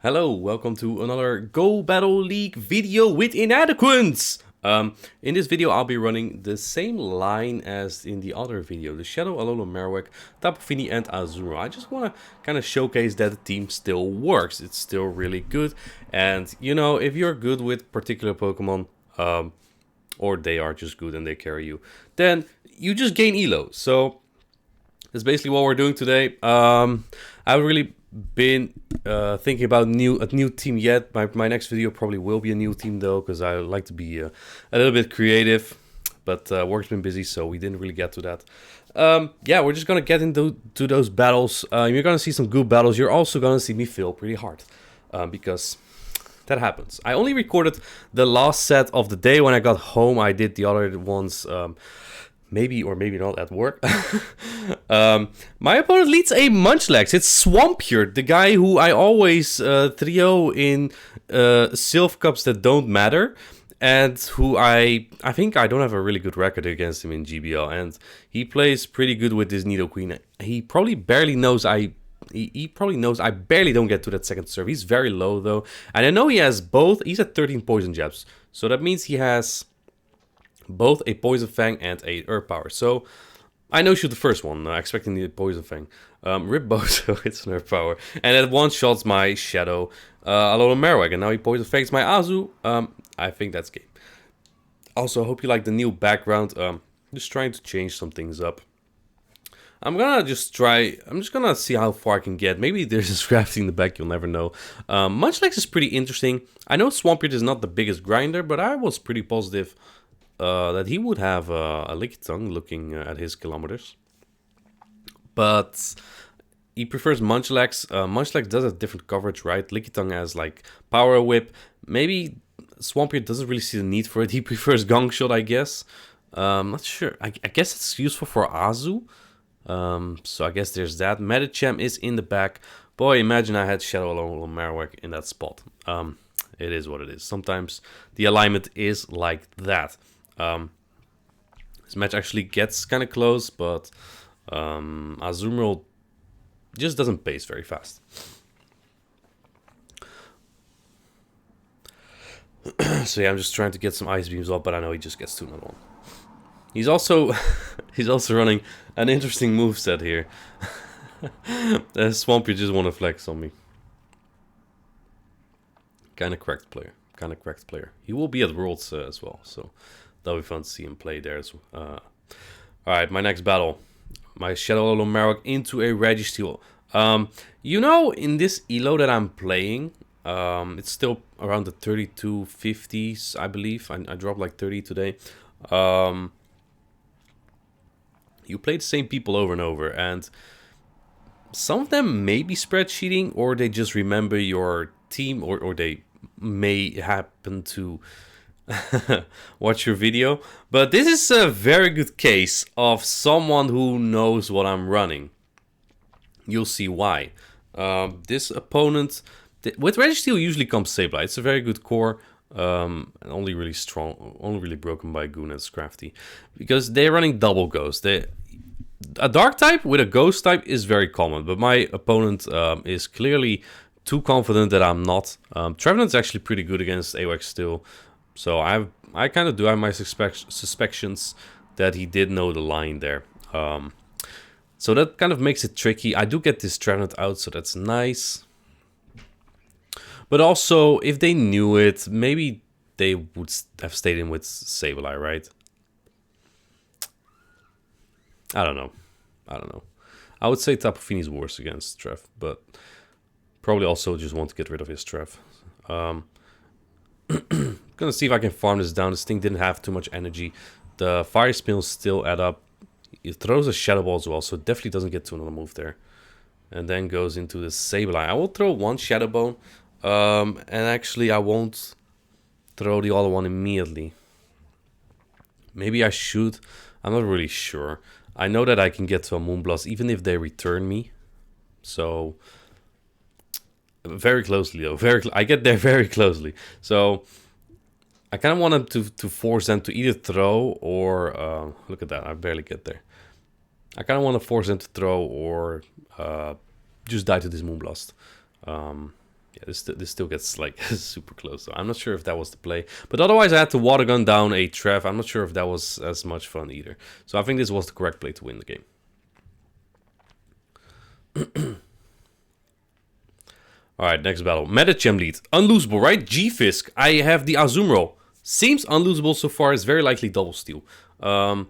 Hello, welcome to another Go Battle League video with inadequates! In this video I'll be running the same line as in the other video, the Shadow, Alola Marowak, Tapu Fini and Azumarill. I just want to kind of showcase that the team still works, it's still really good, and you know, if you're good with particular Pokemon, or they are just good and they carry you, then you just gain Elo. So that's basically what we're doing today. I've really been thinking about a new team yet. My next video probably will be a new team though, because I like to be a little bit creative. But work's been busy, so we didn't really get to that. Yeah, we're just gonna get into those battles. You're gonna see some good battles. You're also gonna see me fail pretty hard, because that happens. I only recorded the last set of the day when I got home. I did the other ones. Maybe or maybe not at work. My opponent leads a Munchlax. It's Swampert, the guy who I always trio in Sylph Cups that don't matter, and who I think I don't have a really good record against him in GBL, and he plays pretty good with this Nidoqueen. He probably barely knows he probably knows I barely don't get to that second serve. He's very low though, and I know he has both. He's at 13 poison jabs, so that means he has both a Poison Fang and a Earth Power. So I no-shoot the first one, expecting the Poison Fang. Rip Bozo, it's an Earth Power. And it one-shots my Shadow, Alola Marowak, and now he Poison Fangs my Azu. I think that's game. Also, I hope you like the new background. Just trying to change some things up. I'm just gonna see how far I can get. Maybe there's a Scrafty in the back, you'll never know. Munchlax is pretty interesting. I know Swampert is not the biggest grinder, but I was pretty positive that he would have a Lickitung looking at his kilometers. But he prefers Munchlax. Munchlax does have different coverage, right? Lickitung has like Power Whip. Maybe Swampert doesn't really see the need for it. He prefers Gong Shot, I guess. Not sure. I guess it's useful for Azu. So I guess there's that. Medicham is in the back. Boy, imagine I had Shadow Alola Marowak in that spot. It is what it is. Sometimes the alignment is like that. This match actually gets kind of close, but Azumarill just doesn't pace very fast. So yeah, I'm just trying to get some Ice Beams up, but I know he just gets 2-1. He's also running an interesting moveset here. Swampy just want to flex on me. Kind of cracked player. He will be at Worlds as well, so that'll be fun to see him play there as well. Alright, my next battle. My Shadow Alola Marowak into a Registeel. You know, in this elo that I'm playing, it's still around the 3250s, I believe. I dropped like 30 today. You play the same people over and over, and some of them may be spreadsheeting, or they just remember your team, or they may happen to watch your video. But this is a very good case of someone who knows what I'm running. You'll see why. This opponent with Registeel usually comes Sableye. It's a very good core, only really strong, only really broken by Goon and Scrafty, because they're running double Ghost. A Dark type with a Ghost type is very common, but my opponent is clearly too confident that I'm not. Trevenant's actually pretty good against AWACS still, so I kind of do have my suspicions that he did know the line there. So that kind of makes it tricky. I do get this Trevenant out, so that's nice. But also, if they knew it, maybe they would have stayed in with Sableye, right? I don't know. I would say Tapu Fini's worse against Trev, but probably also just want to get rid of his Trev. Gonna see if I can farm this down. This thing didn't have too much energy. The Fire Spills still add up. It throws a Shadow Ball as well, so it definitely doesn't get to another move there. And then goes into the Sableye. I will throw one Shadow Bone, and actually I won't throw the other one immediately. Maybe I should. I'm not really sure. I know that I can get to a Moonblast even if they return me. So very closely though. I get there very closely. So I kind of want them to force them to either throw or look at that. I barely get there. I kind of want to force them to throw or just die to this Moonblast. Yeah, this still gets like super close. So I'm not sure if that was the play. But otherwise, I had to water gun down a Trev. I'm not sure if that was as much fun either. So I think this was the correct play to win the game. Alright, next battle. Medicham lead. Unlosable, right? G-Fisk. I have the Azumarill. Seems unlosable so far. It's very likely double steal. And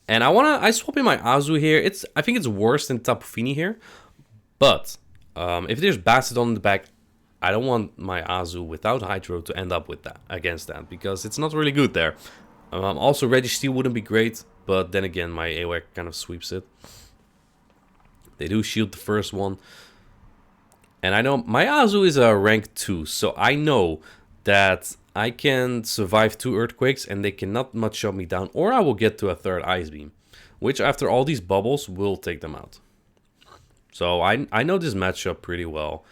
I swap in my Azu here. I think it's worse than Tapu Fini here. But if there's Bastiodon in the back, I don't want my Azu without Hydro to end up with that against that, because it's not really good there. Also, Registeel wouldn't be great, but then again, my AWAC kind of sweeps it. They do shield the first one. And I know my Azu is a rank 2, so I know that I can survive 2 Earthquakes and they cannot much shut me down, or I will get to a 3rd Ice Beam, which after all these bubbles will take them out. So I know this matchup pretty well.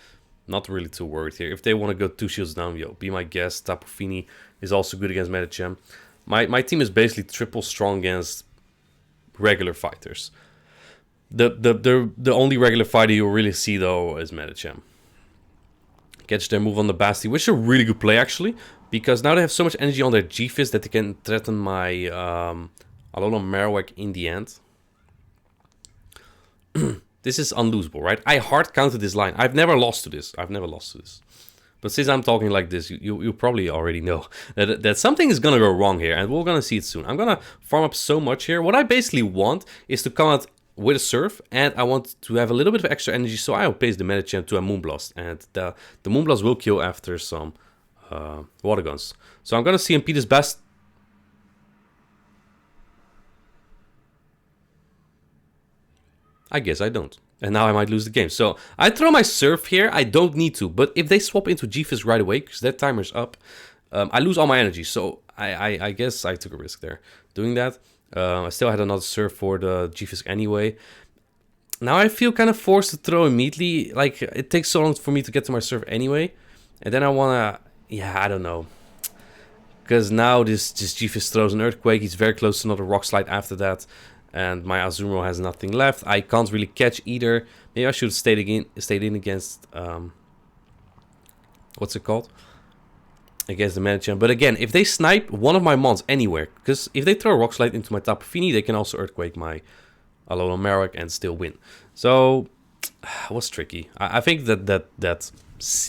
Not really too worried here. If they want to go 2 shields down, yo, be my guest. Tapu Fini is also good against Medicham. My team is basically triple strong against regular fighters. The only regular fighter you'll really see though is Medicham. Catch their move on the Basti, which is a really good play actually, because now they have so much energy on their G-Fist that they can threaten my Alolan Marowak in the end. This is unlosable, right? I hard counted this line. I've never lost to this. But since I'm talking like this, you probably already know that something is gonna go wrong here, and we're gonna see it soon. I'm gonna farm up so much here. What I basically want is to come out with a Surf, and I want to have a little bit of extra energy, so I outpace the Medicham to a Moonblast, and the Moonblast will kill after some Water Guns. So I'm gonna CMP this best. I guess I don't. And now I might lose the game. So I throw my Surf here. I don't need to. But if they swap into G-Fizz right away, because that timer's up, I lose all my energy. So I guess I took a risk there doing that. I still had another Surf for the G-Fizz anyway. Now I feel kind of forced to throw immediately. Like, it takes so long for me to get to my Surf anyway. And then I want to... Yeah, I don't know. Because now this G-Fizz throws an Earthquake. He's very close to another Rock Slide after that. And my Azumarill has nothing left. I can't really catch either. Maybe I should have stayed in against... what's it called? Against the Medicham. But again, if they snipe one of my mons anywhere... Because if they throw a Rock Slide into my Tapu Fini, they can also Earthquake my Alolan Marowak and still win. So, it was tricky. I think that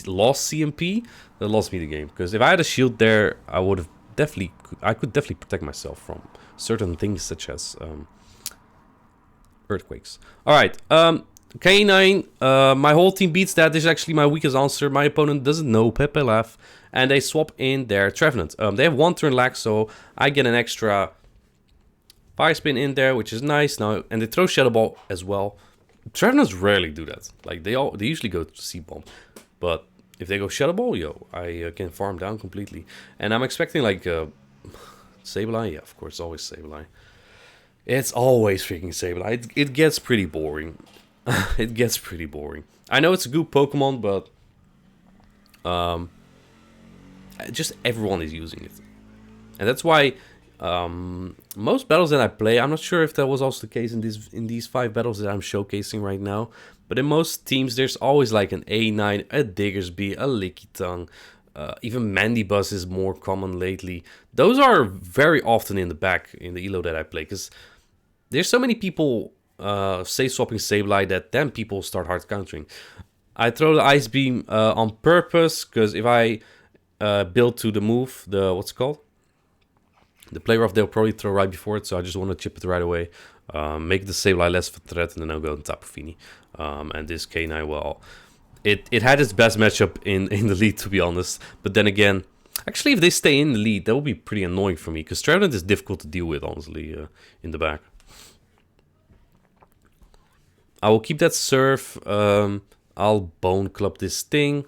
lost CMP, that lost me the game. Because if I had a shield there, I would have definitely... I could definitely protect myself from certain things such as... Earthquakes. Alright, K9, my whole team beats that. This is actually my weakest answer. My opponent doesn't know Pepelaf, and they swap in their Trevenant. They have 1 turn lag, so I get an extra Fire Spin in there, which is nice. Now, and they throw Shadow Ball as well. Trevenants rarely do that. Like, they usually go to C-Bomb. But if they go Shadow Ball, yo, I can farm down completely. And I'm expecting, like, Sableye. Yeah, of course, always Sableye. It's always freaking Sableye. It gets pretty boring. It gets pretty boring. I know it's a good Pokemon, but just everyone is using it. And that's why most battles that I play, I'm not sure if that was also the case in these 5 battles that I'm showcasing right now, but in most teams there's always like an A9, a Diggersby, a Lickitung, even Mandibuzz is more common lately. Those are very often in the back in the elo that I play, because there's so many people safe swapping Sableye that then people start hard countering. I throw the Ice Beam on purpose, because if I build to the move, what's it called? The play rough, they'll probably throw right before it, so I just want to chip it right away. Make the Sableye less of a threat, and then I'll go to Tapu Fini. And this K9, well, it had its best matchup in the lead, to be honest. But then again, actually, if they stay in the lead, that will be pretty annoying for me, because Trevenant is difficult to deal with, honestly, in the back. I will keep that Surf. I'll Bone Club this thing.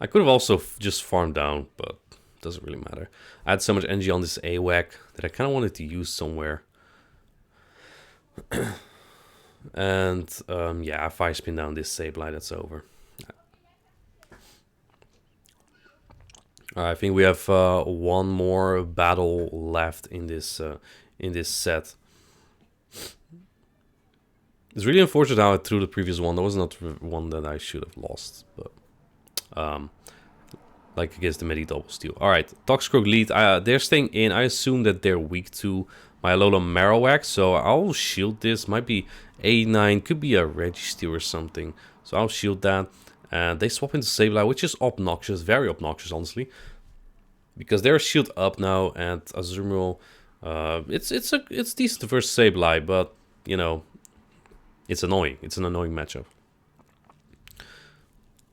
I could have also just farmed down, but it doesn't really matter. I had so much energy on this AWAC that I kind of wanted to use somewhere. And yeah, if I spin down this Sableye, that's over. I think we have one more battle left in this set. It's really unfortunate how I threw the previous one. That was not the one that I should have lost, but like against the Medi double steal. All right, Toxicroak lead. They're staying in. I assume that they're weak to my Alola Marowak, so I'll shield this. Might be A9, could be a Registeel or something. So I'll shield that. And they swap into Sableye, which is obnoxious, very obnoxious, honestly, because they're shield up now, and Azumarill, it's decent versus Sableye, but you know, it's annoying. It's an annoying matchup.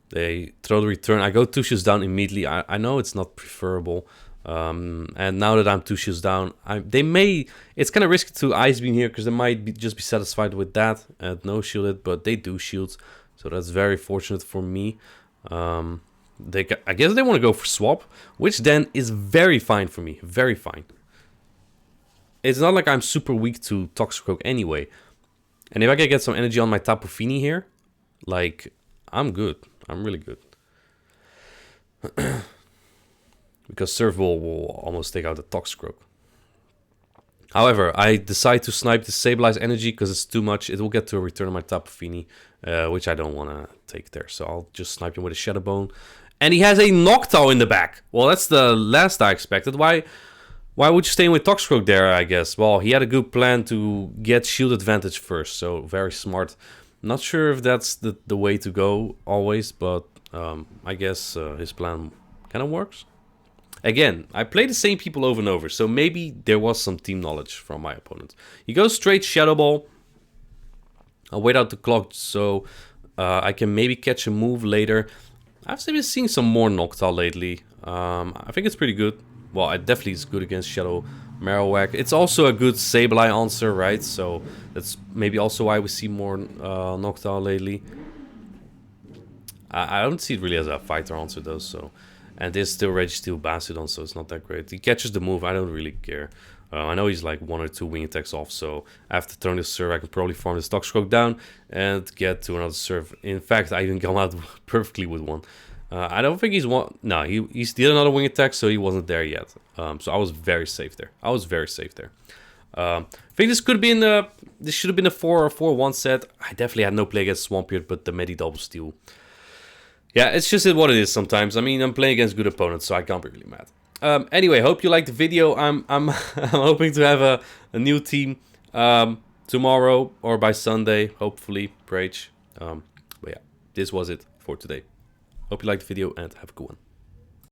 They throw the return. I go 2 shields down immediately. I know it's not preferable. And now that I'm 2 shields down, they may... It's kind of risky to Ice Beam here, because they might just be satisfied with that and no shielded, but they do shields. So that's very fortunate for me. I guess they want to go for swap, which then is very fine for me. Very fine. It's not like I'm super weak to Toxicroak anyway. And if I can get some energy on my Tapu Fini here, like, I'm good. I'm really good. Because Surf Ball will almost take out the Toxicroak. However, I decide to snipe the Sableye's energy because it's too much. It will get to a return on my Tapu Fini, which I don't want to take there. So I'll just snipe him with a Shadow Bone. And he has a Noctowl in the back. Well, that's the last I expected. Why would you stay in with Toxicroak there, I guess? Well, he had a good plan to get shield advantage first. So very smart. Not sure if that's the way to go always, but I guess his plan kind of works. Again, I play the same people over and over, so maybe there was some team knowledge from my opponent. He goes straight Shadow Ball. I'll wait out the clock so I can maybe catch a move later. I've been seeing some more Noctowl lately. I think it's pretty good. Well, it definitely is good against Shadow Marowak. It's also a good Sableye answer, right? So that's maybe also why we see more Noctowl lately. I don't see it really as a fighter answer though, so... And there's still Registeel Bastiodon, so it's not that great. He catches the move, I don't really care. I know he's like 1 or 2 wing attacks off, so after throwing this serve, I can probably farm this Toxicroak down and get to another serve. In fact, I even come out perfectly with one. I don't think he's one... No, he did another wing attack, so he wasn't there yet. So I was very safe there. I think this could have been this should have been a 4-1 set. I definitely had no play against Swampert, but the Medi double steal. Yeah, it's just what it is sometimes. I mean, I'm playing against good opponents, so I can't be really mad. Anyway, hope you liked the video. I'm hoping to have a new team tomorrow or by Sunday, hopefully. But yeah, this was it for today. Hope you liked the video and have a good one.